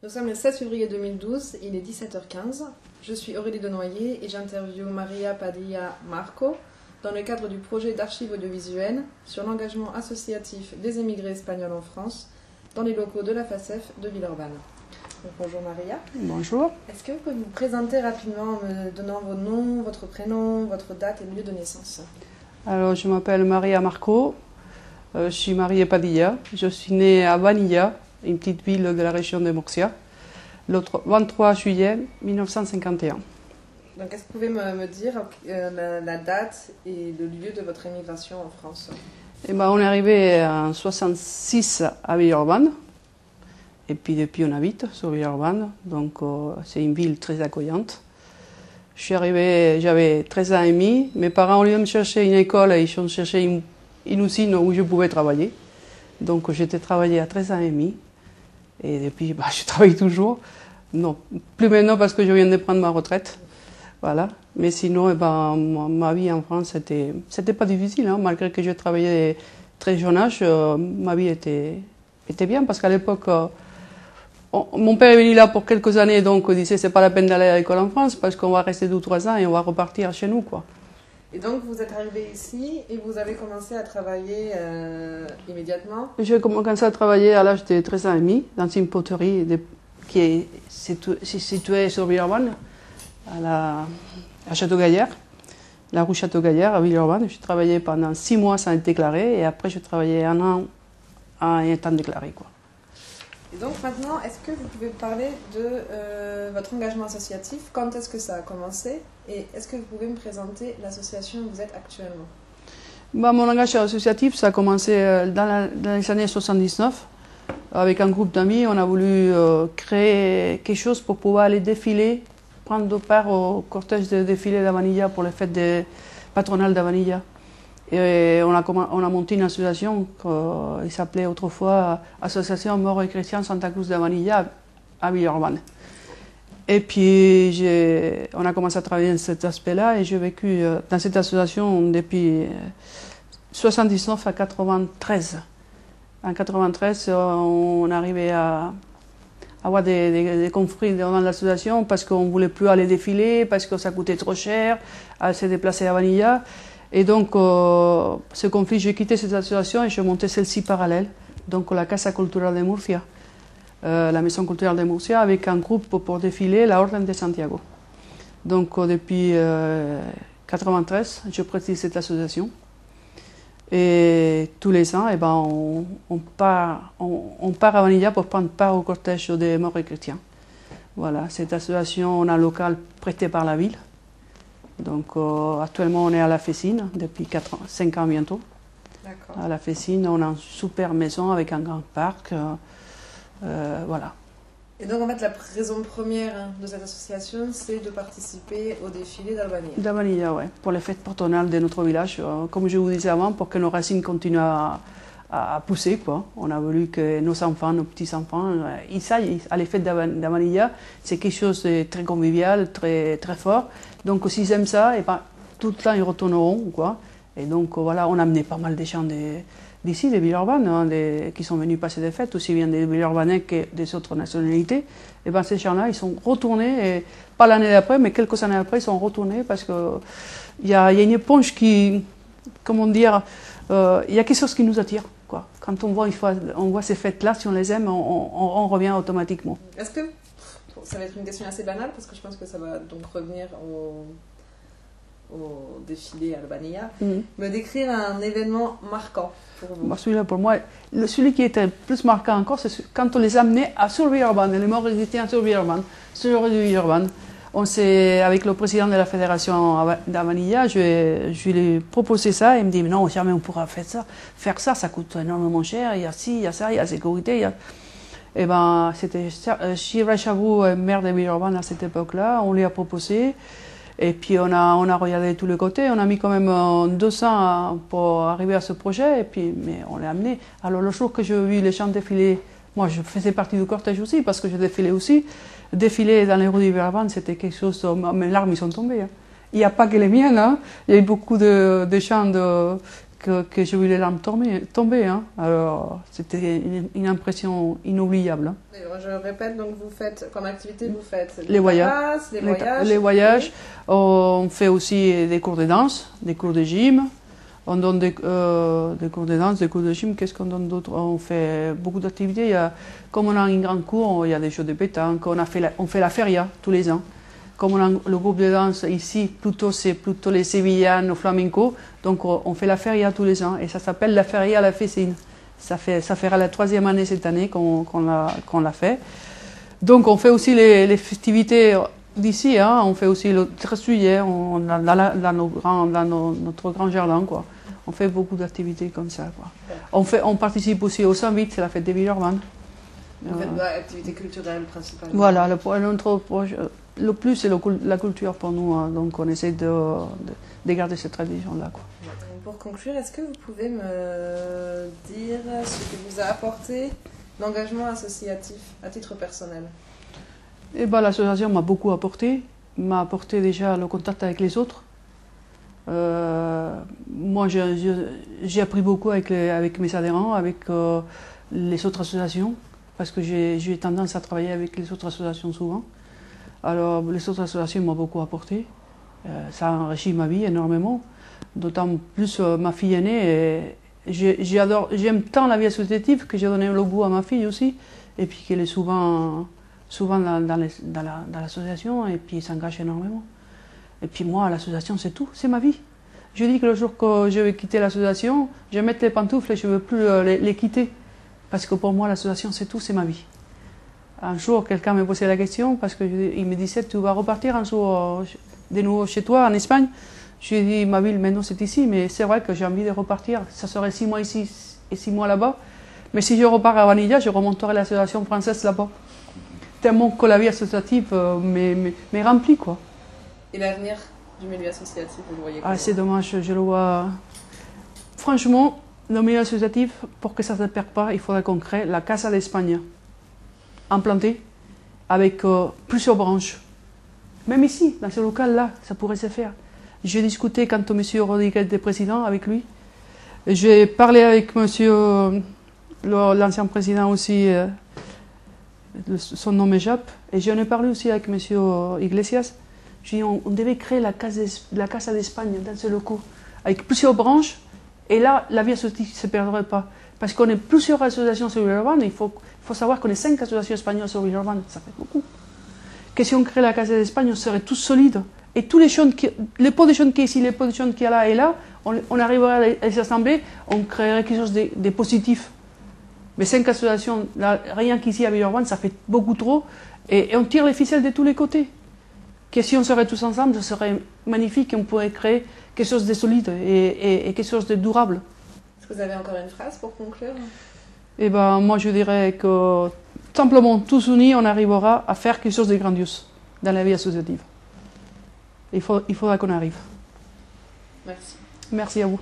Nous sommes le 7 février 2012, il est 17h15. Je suis Aurélie Denoyer et j'interviewe Maria Padilla Marco dans le cadre du projet d'archives audiovisuelles sur l'engagement associatif des émigrés espagnols en France dans les locaux de la FACEF de Villeurbanne. Donc, bonjour Maria. Bonjour. Est-ce que vous pouvez vous présenter rapidement en me donnant vos noms, votre prénom, votre date et lieu de naissance? Alors, je m'appelle Maria Marco, je suis Maria Padilla, je suis née à Vanilla, une petite ville de la région de Murcia, le 23 juillet 1951. Donc, est-ce que vous pouvez me dire la date et le lieu de votre émigration en France? Et ben, on est arrivé en 66 à Villeurbanne, et puis depuis on habite sur Villeurbanne, donc c'est une ville très accueillante. Je suis arrivée, j'avais 13 ans et demi, mes parents au lieu de me chercher une école, ils ont cherché une usine où je pouvais travailler. Donc j'étais travaillée à 13 ans et demi, et depuis je travaille toujours. Non, plus maintenant parce que je viens de prendre ma retraite. Voilà. Mais sinon, ma vie en France, c'était pas difficile, hein. Malgré que je travaillais très jeune âge, ma vie était bien, parce qu'à l'époque, mon père est venu là pour quelques années, donc il disait c'est pas la peine d'aller à l'école en France, parce qu'on va rester 2 ou 3 ans et on va repartir chez nous, quoi. Et donc vous êtes arrivé ici et vous avez commencé à travailler immédiatement? J'ai commencé à travailler à l'âge de 13 ans et demi dans une poterie qui est située sur Villeurbanne, à Château-Gaillard, la rue Château-Gaillard à Villeurbanne. J'ai travaillé pendant 6 mois sans être déclaré, et après j'ai travaillé 1 an en étant déclaré, quoi. Et donc maintenant, est-ce que vous pouvez parler de votre engagement associatif? Quand est-ce que ça a commencé? Et est-ce que vous pouvez me présenter l'association où vous êtes actuellement? Mon engagement associatif, ça a commencé dans les années 79. Avec un groupe d'amis, on a voulu créer quelque chose pour pouvoir aller défiler, prendre part au cortège de défilé d'Avanilla pour les fêtes patronales d'Avanilla. Et on a monté une association qui s'appelait autrefois Association Mort et Chrétien Santa Cruz d'Avanilla à Villeurbanne. Et puis on a commencé à travailler dans cet aspect-là, et j'ai vécu dans cette association depuis 79 à 93. En 93, on arrivait à avoir des conflits dans l'association parce qu'on ne voulait plus aller défiler, parce que ça coûtait trop cher à se déplacer à Vanilla. Et donc, ce conflit, j'ai quitté cette association et j'ai monté celle-ci parallèle, donc la Casa Cultural de Murcia, la Maison culturelle de Murcia, avec un groupe pour défiler, la Orden de Santiago. Donc, depuis 93, je préside cette association. Et tous les ans, on part à Vanilla pour prendre part au cortège des morts et chrétiens. Voilà, cette association, on a un local prêté par la ville. Donc actuellement, on est à la Fessine depuis 5 ans bientôt. D'accord. À la Fessine, on a une super maison avec un grand parc. Voilà. Et donc en fait, la raison première de cette association, c'est de participer au défilé d'Albanilla. D'Albanilla, oui, pour les fêtes patronales de notre village. Comme je vous disais avant, pour que nos racines continuent à pousser, quoi. On a voulu que nos enfants, nos petits-enfants, ils aillent à les fêtes d'Albanilla. C'est quelque chose de très convivial, très, très fort. Donc s'ils aiment ça, tout le temps ils retourneront, quoi. Et donc voilà, on a amené pas mal de gens d'ici, des Villeurbanne, hein, qui sont venus passer des fêtes, aussi bien des Villeurbanais que des autres nationalités. Et ces gens-là, ils sont retournés, et pas l'année d'après, mais quelques années après, ils sont retournés parce qu'il y a une éponge qui, comment dire, il y a quelque chose qui nous attire, quoi. Quand on voit ces fêtes-là, si on les aime, on revient automatiquement. Est-ce que, ça va être une question assez banale, parce que je pense que ça va donc revenir au défilé à Albanilla, me décrire un événement marquant pour vous? Celui-là, pour moi, celui qui était plus marquant encore, c'est quand on les amenait sur Villeurbanne, les morts chrétiens sur Villeurbanne, sur le de Villeurbanne. Avec le président de la fédération d'Avanilla, je lui ai proposé ça, et il me dit mais non, jamais on pourra faire ça, ça coûte énormément cher, il y a ci, il y a ça, il y a la sécurité. Et c'était Chira Chavou, maire de Villeurbanne à cette époque-là, on lui a proposé. Et puis on a regardé tous les côtés, on a mis quand même 2 ans pour arriver à ce projet, mais on l'a amené. Alors le jour que j'ai vu les gens défiler, moi je faisais partie du cortège aussi, parce que je défilais aussi. Défiler dans les rues de Villeurbanne, c'était quelque chose, mes larmes sont tombées, hein. Il n'y a pas que les miennes, hein. Il y a eu beaucoup de gens que j'ai vu les larmes tomber. Hein. Alors, c'était une impression inoubliable. Hein. Je répète, donc vous faites, comme activité, vous faites les voyages. Les voyages. On fait aussi des cours de danse, des cours de gym. On donne des cours de danse, des cours de gym. Qu'est-ce qu'on donne d'autre? On fait beaucoup d'activités. Comme on a un grand cours, il y a des jeux de pétanque. On fait la feria tous les ans. Comme on a le groupe de danse ici, c'est plutôt les Sévillanes, le flamenco. Donc on fait la feria tous les ans. Et ça s'appelle la feria La Fessine. Ça fera la 3e année cette année qu'on l'a fait. Donc on fait aussi les festivités d'ici. Hein. On fait aussi le 13 juillet dans notre grand jardin. Quoi. On fait beaucoup d'activités comme ça. Quoi. On participe aussi au 108, c'est la fête des Villeurbanne. Vous faites l'activité culturelle principalement. Voilà, le plus c'est la culture pour nous. Hein. Donc on essaie de garder cette tradition-là. Quoi. Pour conclure, est-ce que vous pouvez me dire ce que vous a apporté l'engagement associatif à titre personnel? Eh ben, l'association m'a beaucoup apporté. M'a apporté déjà le contact avec les autres. Moi, j'ai appris beaucoup avec mes adhérents, avec les autres associations, parce que j'ai tendance à travailler avec les autres associations souvent. Alors, les autres associations m'ont beaucoup apporté. Ça a enrichi ma vie énormément. D'autant plus ma fille aînée. J'aime tant la vie associative que j'ai donné le goût à ma fille aussi. Et puis qu'elle est souvent dans l'association et puis s'engage énormément. Et puis moi, l'association, c'est tout, c'est ma vie. Je dis que le jour que je vais quitter l'association, je vais mettre les pantoufles et je ne veux plus les quitter. Parce que pour moi, l'association, c'est tout, c'est ma vie. Un jour, quelqu'un m'a posé la question, parce qu'il me disait, tu vas repartir un jour de nouveau chez toi, en Espagne. Je lui ai dit, ma ville maintenant c'est ici, mais c'est vrai que j'ai envie de repartir. Ça serait 6 mois ici et 6 mois là-bas. Mais si je repars à Vanilla, je remonterai l'association française là-bas. Tellement que la vie associative m'est remplie, quoi. Et l'avenir du milieu associatif, vous le voyez comment? C'est dommage, je le vois. Franchement, le milieu associatif, pour que ça ne se perde pas, il faudrait qu'on crée la Casa d'Espagne, implantée, avec plusieurs branches. Même ici, dans ce local-là, ça pourrait se faire. J'ai discuté quand M. Rodriguez était président avec lui. J'ai parlé avec M. l'ancien président aussi, son nom m'échappe. Et j'en ai parlé aussi avec M. Iglesias. J'ai dit on devait créer la Casa d'Espagne dans ce locaux, avec plusieurs branches. Et là, la vie associative ne se perdrait pas. Parce qu'on est plusieurs associations sur Villeurbanne. Il faut savoir qu'on est 5 associations espagnoles sur Villeurbanne. Ça fait beaucoup. Que si on crée la Casa d'Espagne, on serait tous solides. Et tous les pots de jeunes qui sont ici, les pots de jeunes qui sont là et là, on arriverait à les assembler, on créerait quelque chose de positif. Mais 5 associations, là, rien qu'ici à Villeurbanne, ça fait beaucoup trop. Et on tire les ficelles de tous les côtés. Que si on serait tous ensemble, ce serait magnifique, on pourrait créer quelque chose de solide et quelque chose de durable. Est-ce que vous avez encore une phrase pour conclure? Eh ben, moi je dirais que simplement tous unis, on arrivera à faire quelque chose de grandiose dans la vie associative. Il faudra qu'on arrive. Merci. Merci à vous.